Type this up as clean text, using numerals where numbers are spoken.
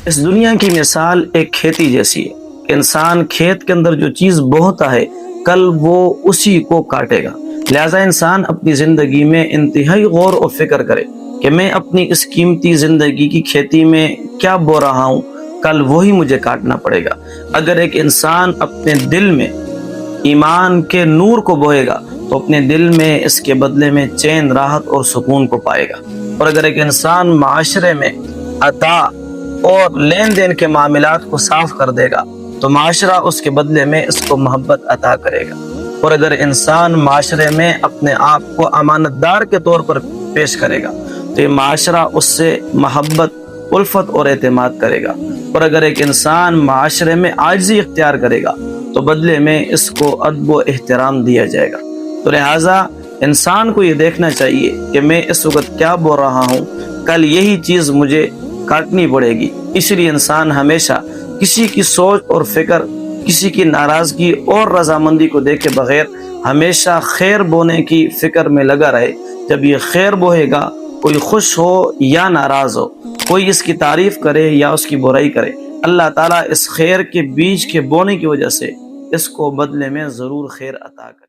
اس دنیا کی مثال ایک کھیتی جیسی ہے کہ انسان کھیت کے اندر جو چیز بوتا ہے کل وہ اسی کو کاٹے گا۔ لہٰذا انسان اپنی زندگی میں انتہائی غور و فکر کرے کہ میں اپنی اس قیمتی زندگی کی کھیتی میں کیا بو رہا ہوں، کل وہی مجھے کاٹنا پڑے گا۔ اگر ایک انسان اپنے دل میں ایمان کے نور کو بوئے گا تو اپنے دل میں اس کے بدلے میں چین، راحت اور سکون کو پائے گا۔ اور اگر ایک انسان معاشرے میں عطا اور لین دین کے معاملات کو صاف کر دے گا تو معاشرہ اس کے بدلے میں اس کو محبت عطا کرے گا۔ اور اگر انسان معاشرے میں اپنے آپ کو امانت دار کے طور پر پیش کرے گا تو یہ معاشرہ اس سے محبت، الفت اور اعتماد کرے گا۔ اور اگر ایک انسان معاشرے میں عاجزی اختیار کرے گا تو بدلے میں اس کو ادب و احترام دیا جائے گا۔ تو لہٰذا انسان کو یہ دیکھنا چاہیے کہ میں اس وقت کیا بول رہا ہوں، کل یہی چیز مجھے کاٹنی پڑے گی۔ اس لیے انسان ہمیشہ کسی کی سوچ اور فکر، کسی کی ناراضگی اور رضامندی کو دیکھے بغیر ہمیشہ خیر بونے کی فکر میں لگا رہے۔ جب یہ خیر بوئے گا، کوئی خوش ہو یا ناراض ہو، کوئی اس کی تعریف کرے یا اس کی برائی کرے، اللہ تعالیٰ اس خیر کے بیج کے بونے کی وجہ سے اس کو بدلے میں ضرور خیر عطا کرے۔